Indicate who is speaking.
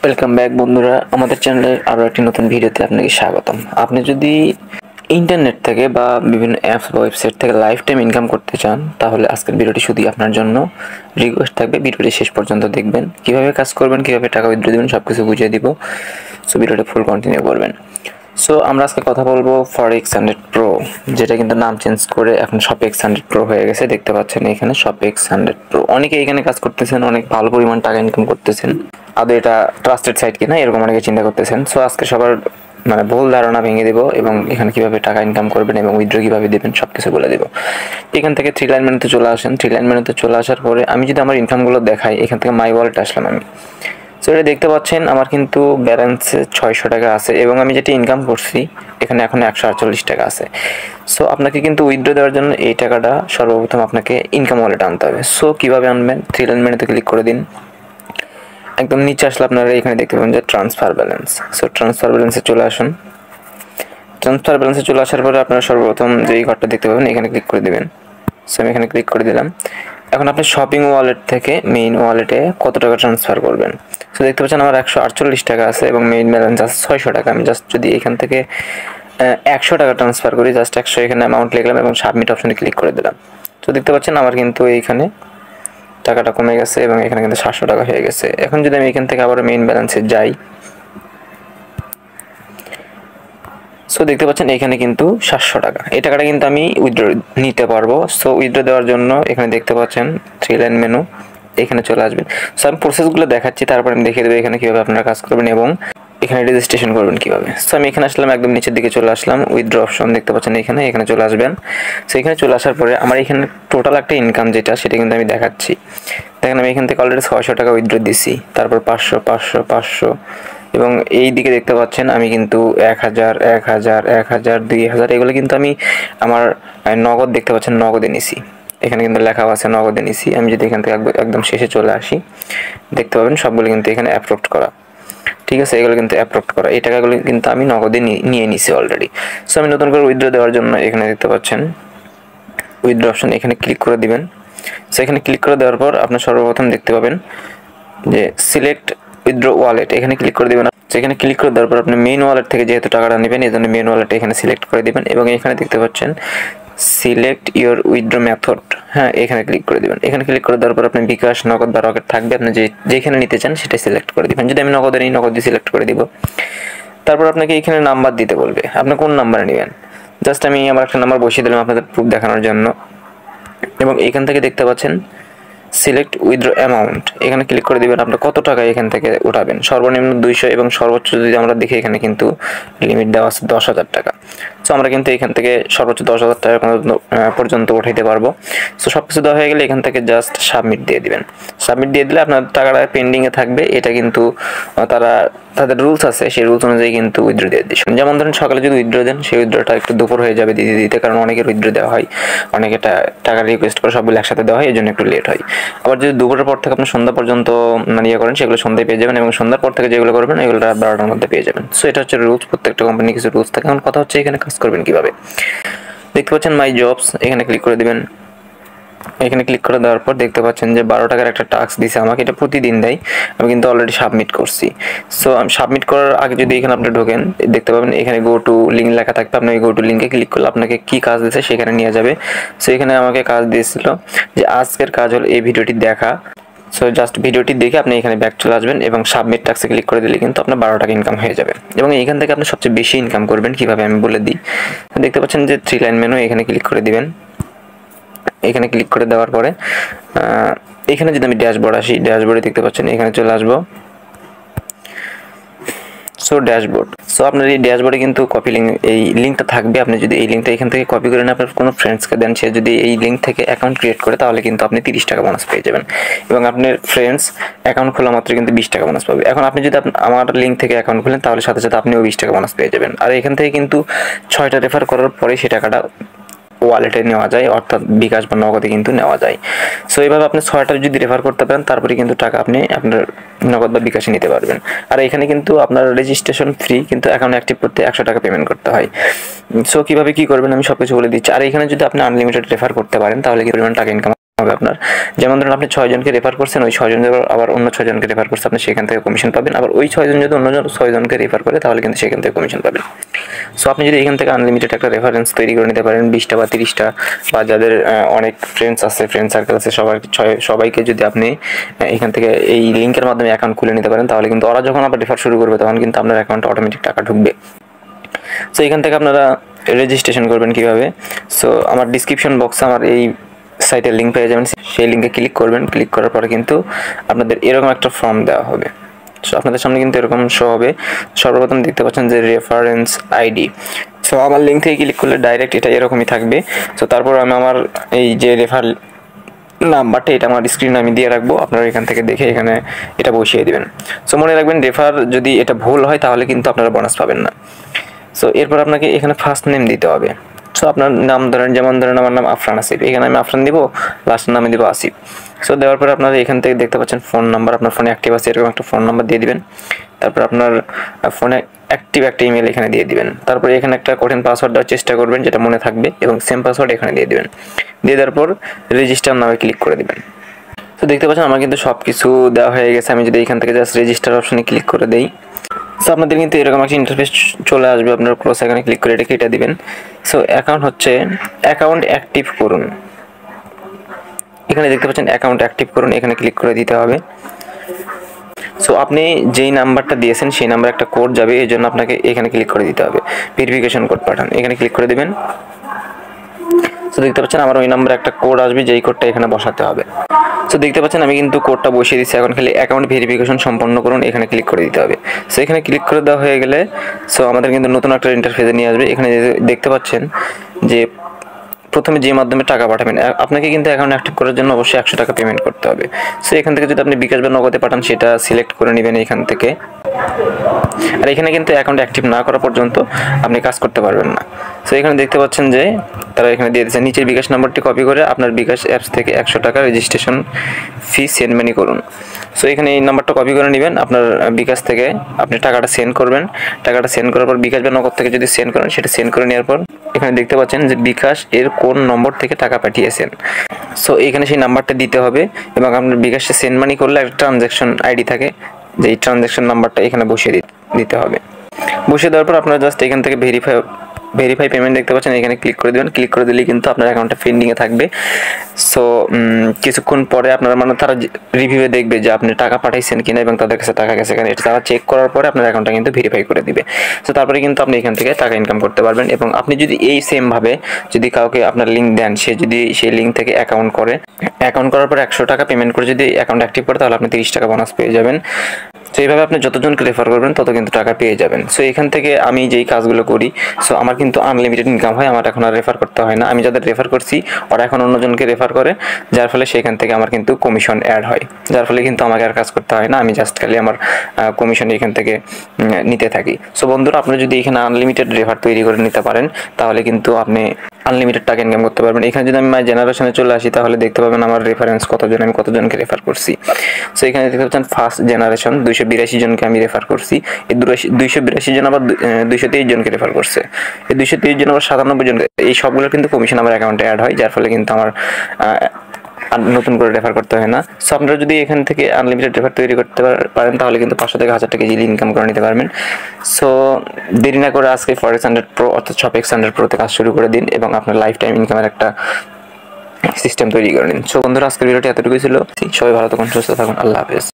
Speaker 1: Welcome back বন্ধুরা, আমাদের চ্যানেলের আরও একটি নতুন ভিডিওতে আপনাকে স্বাগতম। আপনি যদি ইন্টারনেট থেকে বা বিভিন্ন অ্যাপস বা ওয়েবসাইট থেকে লাইফ টাইম ইনকাম করতে চান, তাহলে আজকের ভিডিওটি শুধুই আপনার জন্য। রিকোয়েস্ট থাকবে ভিডিওটি শেষ পর্যন্ত দেখবেন, কীভাবে কাজ করবেন, কীভাবে টাকা উইথড্র দেবেন সব কিছু বুঝিয়ে দিব। সো ভিডিওটা ফুল কন্টিনিউ করবেন। সো আমরা আজকে কথা বলবো ফরেক্স 100 প্রো, যেটা কিন্তু নাম চেঞ্জ করে এখন শপেক্স 100 প্রো হয়ে গেছে। দেখতে পাচ্ছেন এখানে শপেক্স 100 প্রো। অনেকে এখানে কাজ করতেছেন, অনেক ভালো পরিমাণ টাকা ইনকাম করতেছেন। আদৌ এটা ট্রাস্টেড সাইট কিনা এরকম অনেকে চিন্তা করতেছেন। সো আজকে সবার ভুল ধারণা ভেঙে দেবো এবং এখানে কিভাবে টাকা ইনকাম করবেন এবং উইথড্র কীভাবে দেবেন সব কিছু বলে দেবো। এখান থেকে 3 লাইন মেনুতে চলে আসেন। 3 লাইন মেনুতে চলে আসার পরে আমি যদি আমার ইনকামগুলো দেখাই, এখান থেকে মাই ওয়ালেটে আসলাম আমি। সো এটা দেখতে পাচ্ছেন আমার কিন্তু ব্যালেন্সে 600 টাকা আছে এবং আমি যেটা ইনকাম করছি এখানে এখন 148 টাকা আছে। সো আপনাকে কিন্তু উইথড্র দেওয়ার জন্য এই টাকাটা সর্বপ্রথম আপনাকে ইনকাম ওয়ালেটে আনতে হবে। সো কীভাবে আনবেন, 3 লাইন মেনুতে ক্লিক করে দিন। একদম নিচে আসলে আপনারা এখানে দেখতে পাবেন যে ট্রান্সফার ব্যালেন্স। সো ট্রান্সফার ব্যালেন্সে চলে আসুন। ট্রান্সফার ব্যালেন্সে চলে আসার পরে আপনারা সর্বপ্রথম যে এই ঘরটা দেখতে পাবেন এখানে ক্লিক করে দেবেন। সো আমি এখানে ক্লিক করে দিলাম। এখন আপনি শপিং ওয়ালেট থেকে মেইন ওয়ালেটে কত টাকা ট্রান্সফার করবেন। সো দেখতে পাচ্ছেন আমার 148 টাকা আছে এবং মেইন ব্যালেন্স আছে 600 টাকা। আমি জাস্ট যদি এখান থেকে 100 টাকা ট্রান্সফার করি, জাস্ট 100 এখানে অ্যামাউন্ট লিখলাম এবং সাবমিট অপশনে ক্লিক করে দিলাম। তো দেখতে পাচ্ছেন আমার কিন্তু এইখানে টাকাটা কমে গেছে এবং এখানে কিন্তু 700 টাকা হয়ে গেছে। এখন যদি আমি এখান থেকে আবার মেইন ব্যালেন্সে যাই, সো দেখতে পাচ্ছেন এখানে কিন্তু 700 টাকা। এই টাকাটা কিন্তু আমি উইথড্র নিতে পারবো। সো উইথড্র দেওয়ার জন্য এখানে দেখতে পাচ্ছেন 3 লাইন মেনু, এখানে চলে আসবেন। সো আমি প্রসেসগুলো দেখাচ্ছি, তারপর আমি দেখিয়ে দেবো এখানে কীভাবে আপনারা কাজ করবেন এবং এখানে রেজিস্ট্রেশন করবেন কীভাবে। সো আমি এখানে আসলাম, একদম নিচের দিকে চলে আসলাম। উইথড্র অপশন দেখতে পাচ্ছেন এখানে চলে আসবেন। সো এখানে চলে আসার পরে আমার এখানে টোটাল একটা ইনকাম যেটা সেটা কিন্তু আমি দেখাচ্ছি। দেখেন আমি এখান থেকে অলরেডি 600 টাকা উইথড্র দিছি, তারপর 500 500 500 এবং এই দিকে দেখতে পাচ্ছেন আমি কিন্তু 1000 1000 1000 2000 এগুলো কিন্তু আমি আমার নগদ দেখতে পাচ্ছেন নগদে নিছি। এখানে কিন্তু লেখা আছে নগদে নিছি। আমি যদি এখান থেকে একদম শেষে চলে আসি, দেখতে পাবেন সবগুলো কিন্তু এখানে অ্যাপ্রুভড করা। ঠিক আছে, এগুলো কিন্তু অ্যাপ্রুভড করা। এই টাকাগুলো কিন্তু আমি নগদে নিয়ে নিছি অলরেডি। সো আমি নতুন করে উইথড্র দেওয়ার জন্য এখানে দেখতে পাচ্ছেন উইথড্র অপশন, এখানে ক্লিক করে দিবেন। সো এখানে ক্লিক করে দেওয়ার পর আপনার সর্বপ্রথম দেখতে পাবেন যে সিলেক্ট উইথড্র ওয়ালেট, এখানে ক্লিক করে দেবেন। এখানে ক্লিক করে দেওয়ার পর আপনি মেইন ওয়ালেট থেকে যেহেতু টাকাটা নেবেন এই জন্য মেইন ওয়ালেট এখানে সিলেক্ট করে দিবেন এবং এখানে দেখতে পাচ্ছেন সিলেক্ট ইওর উইথড্র মেথড, হ্যাঁ এখানে ক্লিক করে দিবেন। এখানে ক্লিক করে দেওয়ার পর আপনি বিকাশ, নগদ বা রকেট থাকবে, আপনি যেখানে নিতে চান সেটা সিলেক্ট করে দিবেন। যদি আমি নগদে নিই, নগদ দিয়ে সিলেক্ট করে দিব। তারপর আপনাকে এখানে নাম্বার দিতে বলবে, আপনি কোন নাম্বারে নেবেন। জাস্ট আমি আমার একটা নাম্বার বসিয়ে দিলাম আপনাদের প্রুফ দেখানোর জন্য এবং এখান থেকে দেখতে পাচ্ছেন সিলেক্ট উইথড্র অ্যামাউন্ট, এখানে ক্লিক করে দিবেন। আপনার কত টাকা এখান থেকে উঠাবেন, সর্বনিম্ন 200 এবং সর্বোচ্চ যদি আমরা দেখি এখানে কিন্তু লিমিট দেওয়া আছে 10,000 টাকা। সো আমরা কিন্তু এখান থেকে সর্বোচ্চ 10,000 টাকা পর্যন্ত উঠাইতে পারবো। সো সব কিছু দেওয়া হয়ে গেলে এখান থেকে জাস্ট সাবমিট দিয়ে দিবেন। সাবমিট দিয়ে দিলে আপনার টাকাটা পেন্ডিংয়ে থাকবে। এটা কিন্তু তাদের রুলস আছে, সেই রুলস অনুযায়ী কিন্তু উইথড্র দিয়ে দিচ্ছেন। যেমন ধরেন সকালে যদি উইথড্র দেন, সেই উইথড্রটা একটু দুপুর হয়ে যাবে দিতে, কারণ অনেকের উইথড্র দেওয়া হয়, অনেকে টাকা রিকোয়েস্ট করে সবগুলো একসাথে দেওয়া হয়, এই জন্য একটু লেট হয়। আবার যদি দুপুরের পর থেকে আপনি সন্ধ্যা পর্যন্ত ইয়ে করেন, সেগুলো সন্ধ্যায় পেয়ে যাবেন এবং সন্ধ্যার পর থেকে যেগুলো করবেন এগুলো রাত 12টার মধ্যে পেয়ে যাবেন। সো এটা হচ্ছে রুলস, প্রত্যেকটা কোম্পানির কিছু রুলস থাকে। এখন কথা হচ্ছে এখানে কাজ করবেন কীভাবে। দেখতে পাচ্ছেন মাই জবস, এখানে ক্লিক করে দেবেন। এখানে ক্লিক করে দেওয়ার পর দেখতে পাচ্ছেন যে 12 টাকার একটা টাস্ক দিছে আমাকে, এটা প্রতিদিন দেয়। আমি কিন্তু অলরেডি সাবমিট করছি। সো আমি সাবমিট করার আগে যদি এখানে আপনি ঢোকেন, দেখতে পাবেন এখানে গো টু লিঙ্ক লেখা থাকবে। আপনি এই গো টু লিঙ্কে ক্লিক করলে আপনাকে কী কাজ দিয়েছে সেখানে নিয়ে যাবে। সো এখানে আমাকে কাজ দিয়েছিল যে আজকের কাজ হলো এই ভিডিওটি দেখা। সো জাস্ট ভিডিওটি দেখে আপনি এখানে ব্যাক চলে আসবেন এবং সাবমিট টাস্কে ক্লিক করে দিলে কিন্তু আপনার 12 টাকা ইনকাম হয়ে যাবে এবং এইখান থেকে আপনি সবচেয়ে বেশি ইনকাম করবেন কীভাবে আমি বলে দিই। দেখতে পাচ্ছেন যে 3 লাইন মেনু, এখানে ক্লিক করে দিবেন। এখানে ক্লিক করে দেওয়ার পরে এখানে যদি আমি ড্যাশবোর্ড আসি, ড্যাশবোর্ডে দেখতে পাচ্ছেন এখানে চলে আসবো। সো ড্যাশবোর্ড, সো আপনার এই ড্যাশবোর্ডে কিন্তু কপি লিঙ্ক, এই লিঙ্কটা থাকবে। আপনি যদি এই লিঙ্কটা এখান থেকে কপি করে আপনার কোনো ফ্রেন্ডসকে দেন, সে যদি এই লিঙ্ক থেকে অ্যাকাউন্ট ক্রিয়েট করে তাহলে কিন্তু আপনি 30 টাকা বোনাস পেয়ে যাবেন এবং আপনার ফ্রেন্ডস অ্যাকাউন্ট খোলা মাত্র কিন্তু 20 টাকা বোনাস পাবে। এখন আপনি যদি আমার লিঙ্ক থেকে অ্যাকাউন্ট খুলেন তাহলে সাথে সাথে আপনিও 20 টাকা বোনাস পেয়ে যাবেন। আর এখান থেকে কিন্তু 6টা রেফার করার পরে সেই টাকাটা ওয়ালেটে নেওয়া যায়, অর্থাৎ বিকাশ বা নগদে কিন্তু নেওয়া যায়। সো এইভাবে আপনি 6টা যদি রেফার করতে পারেন তারপরে কিন্তু টাকা আপনি আপনার নগদ বা বিকাশে নিতে পারবেন। আর এখানে কিন্তু আপনার রেজিস্ট্রেশন ফ্রি, কিন্তু অ্যাকাউন্ট অ্যাক্টিভ করতে 100 টাকা পেমেন্ট করতে হয়। সো কীভাবে কী করবেন আমি সব কিছু বলে দিচ্ছি। আর এখানে যদি আপনি আনলিমিটেড রেফার করতে পারেন তাহলে কি পরিমাণ টাকা ইনকাম হবে আপনার। যেমন ধরুন আপনি 6 জনকে রেফার করছেন, ওই 6 জন আবার অন্য 6 জনকে রেফার করছে, আপনি সেখান থেকে কমিশন পাবেন। আবার ওই 6 জন যদি অন্য 6 জনকে রেফার করে তাহলে কিন্তু সেখান থেকে কমিশন পাবেন। সো আপনি যদি এখান থেকে আনলিমিটেড একটা রেফারেন্স তৈরি করে নিতে পারেন 20টা বা 30টা, বা যাদের অনেক ফ্রেন্ডস আছে, ফ্রেন্ড সার্কেল আছে, সবাইকে যদি আপনি এখান থেকে এই লিঙ্কের মাধ্যমে অ্যাকাউন্ট খুলে নিতে পারেন, তাহলে কিন্তু ওরা যখন আবার রেফার শুরু করবে তখন কিন্তু আপনার অ্যাকাউন্টে অটোমেটিক টাকা ঢুকবে। সো এখান থেকে আপনারা রেজিস্ট্রেশন করবেন কীভাবে, সো আমার ডিসক্রিপশন বক্সে আমার এই সাইটের লিঙ্ক পেয়ে যাবেন, সেই লিঙ্কে ক্লিক করবেন। ক্লিক করার পরে কিন্তু আপনাদের এরকম একটা ফর্ম দেওয়া হবে। সো আপনাদের সামনে কিন্তু এরকম শো হবে। সর্বপ্রথম দেখতে পাচ্ছেন যে রেফারেন্স আইডি। সো আমার লিঙ্ক থেকে ক্লিক করলে ডাইরেক্ট এটা এরকমই থাকবে। সো তারপর আমি আমার এই যে রেফার নাম্বারটা, এটা আমার স্ক্রিনে আমি দিয়ে রাখবো, আপনারা এখান থেকে দেখে এখানে এটা বসিয়ে দিবেন। সো মনে রাখবেন, রেফার যদি এটা ভুল হয় তাহলে কিন্তু আপনারা বোনাস পাবেন না। সো এরপর আপনাকে এখানে ফার্স্ট নেম দিতে হবে। সো আপনার নাম ধরেন, যেমন ধরেন আমার নাম আফরান আসিফ, এখানে আমি আফরান দিব, লাস্টের নামে দিব আসিফ। সো দেওয়ার পরে আপনারা এখান থেকে দেখতে পাচ্ছেন ফোন নাম্বার, আপনার ফোনে অ্যাক্টিভ আছে এরকম একটা ফোন নাম্বার দিয়ে দিবেন। তারপর আপনার ফোনে অ্যাক্টিভ একটা ইমেল এখানে দিয়ে দিবেন। তারপরে এখানে একটা কঠিন পাসওয়ার্ড দেওয়ার চেষ্টা করবেন যেটা মনে থাকবে, এবং সেম পাসওয়ার্ড এখানে দিয়ে দিবেন। দিয়ে দেওয়ার পর রেজিস্টার নামে ক্লিক করে দিবেন। তো দেখতে পাচ্ছেন আমার কিন্তু সব কিছু দেওয়া হয়ে গেছে। আমি যদি এখান থেকে জাস্ট রেজিস্টার অপশনে ক্লিক করে দেই, সো আপনাদের কিন্তু এরকম একটা ইন্টারফেস চলে আসবে। আপনার ক্রস এখানে ক্লিক করে এটা কেটে দিবেন। সো অ্যাকাউন্ট হচ্ছে অ্যাকাউন্ট অ্যাক্টিভ করুন, এখানে দেখতে পাচ্ছেন অ্যাকাউন্ট অ্যাক্টিভ করুন, এখানে ক্লিক করে দিতে হবে। সো আপনি যেই নাম্বারটা দিয়েছেন সেই নাম্বার একটা কোড যাবে, এই জন্য আপনাকে এখানে ক্লিক করে দিতে হবে। ভেরিফিকেশন কোড পাঠান, এখানে ক্লিক করে দিবেন। সো দেখতে পাচ্ছেন আমার ওই নাম্বারে একটা কোড আসবে, যেই কোডটা এখানে বসাতে হবে। সো দেখতে পাচ্ছেন আমি কিন্তু কোডটা বসিয়ে দিচ্ছি। এখন খালি অ্যাকাউন্ট ভেরিফিকেশন সম্পন্ন করুন, এখানে ক্লিক করে দিতে হবে। সো এখানে ক্লিক করে দেওয়া হয়ে গেলে সো আমাদের কিন্তু নতুন একটা ইন্টারফেসে নিয়ে আসবে। এখানে দেখতে পাচ্ছেন যে প্রথমে যে মাধ্যমে টাকা পাঠাবেন, আপনাকে কিন্তু অ্যাকাউন্ট অ্যাক্টিভ করার জন্য অবশ্যই 100 টাকা পেমেন্ট করতে হবে। সো এখান থেকে যদি আপনি বিকাশ বা নগদে পাঠান সেটা সিলেক্ট করে নেবেন এখান থেকে। আর এখানে কিন্তু অ্যাকাউন্ট অ্যাক্টিভ না করা পর্যন্ত আপনি কাজ করতে পারবেন না। সো এখানে দেখতে পাচ্ছেন যে তারা এখানে দিয়ে দিয়েছে, নিচের বিকাশ নাম্বারটি কপি করে আপনার বিকাশ অ্যাপস থেকে 100 টাকা রেজিস্ট্রেশন ফি সেন্ড মানি করুন। সো এখানে এই নাম্বারটা কপি করে নেবেন, আপনার বিকাশ থেকে আপনি টাকাটা সেন্ড করবেন। টাকাটা সেন্ড করার পর বিকাশ বা নগদ থেকে যদি সেন্ড করেন সেটা সেন্ড করে নেওয়ার পর এখানে দেখতে পাচ্ছেন যে বিকাশ এর কোন নম্বর থেকে টাকা পাঠিয়েছেন। সো এখানে সেই নাম্বারটা দিতে হবে, এবং আপনার বিকাশে সেন্ড মানি করলে একটা ট্রানজ্যাকশন আইডি থাকে, যে এই ট্রানজ্যাকশন নাম্বারটা এখানে বসিয়ে দিতে হবে। বসিয়ে দেওয়ার পর আপনারা জাস্ট এখান থেকে ভেরিফাই পেমেন্ট দেখতে পাচ্ছেন, এখানে ক্লিক করে দেবেন। ক্লিক করে দিলেই কিন্তু আপনার অ্যাকাউন্টটা পেন্ডিংয়ে থাকবে। সো কিছুক্ষণ পরে আপনারা তারা রিভিউয়ে দেখবে যে আপনি টাকা পাঠাইছেন কিনা এবং তাদের কাছে টাকা গেছে কিনা, এটা তারা চেক করার পরে আপনার অ্যাকাউন্টটা কিন্তু ভেরিফাই করে দিবে। সো তারপরে কিন্তু আপনি এখান থেকে টাকা ইনকাম করতে পারবেন। এবং আপনি যদি এই সেমভাবে যদি কাউকে আপনার লিঙ্ক দেন, সে যদি সেই লিঙ্ক থেকে অ্যাকাউন্ট করার পর 100 টাকা পেমেন্ট করে যদি অ্যাকাউন্ট অ্যাক্টিভ করে, তাহলে আপনি 30 টাকা বোনাস পেয়ে যাবেন। সো এইভাবে আপনি যতজনকে রেফার করবেন তত কিন্তু টাকা পেয়ে যাবেন। সো এখান থেকে আমি যেই কাজগুলো করি, সো আমার কিন্তু আনলিমিটেড ইনকাম হয়, আমার এখন আর রেফার করতে হয় না। আমি যাদের রেফার করছি ওরা এখন অন্যজনকে রেফার করে, যার ফলে সেখান থেকে আমার কিন্তু কমিশন অ্যাড হয়, যার ফলে কিন্তু আমাকে আর কাজ করতে হয় না। আমি জাস্ট খালি আমার কমিশন এখান থেকে নিতে থাকি। সো বন্ধুরা, আপনি যদি এখানে আনলিমিটেড রেফার তৈরি করে নিতে পারেন তাহলে কিন্তু আপনি আনলিমিটেড টাকা ইনকাম করতে পারবেন। এখানে যদি আমি মাই জেনারেশনে চলে আসি তাহলে দেখতে পাবেন আমার রেফারেন্স আমি কতজনকে রেফার করছি। সো এখানে দেখতে পাচ্ছেন ফার্স্ট জেনারেশন 282 জনকে আমি রেফার করছি। এই 282 জন আবার 223 জনকে রেফার করছে। এই 223 জন আবার 97 জনকে, এই সবগুলো কিন্তু কমিশন আমার অ্যাকাউন্টে অ্যাড হয়, যার ফলে কিন্তু আমার নতুন করে রেফার করতে হয় না। সো আপনারা যদি এখান থেকে আনলিমিটেড রেফার তৈরি করতে পারেন তাহলে কিন্তু 500 থেকে 1000 টাকা ইজিলি ইনকাম করে নিতে পারবেন। সো দেরি না করে আজকে ফরেক্স 100 প্রো অর্থাৎ শপেক্স 100 প্রোতে কাজ শুরু করে দিন এবং আপনার লাইফ টাইম ইনকামের একটা সিস্টেম তৈরি করে নিন। সো বন্ধুরা, আজকের ভিডিওটি এতটুকুই ছিল। সবাই ভালো থাকুন, সুস্থ থাকুন, আল্লাহ হাফেজ।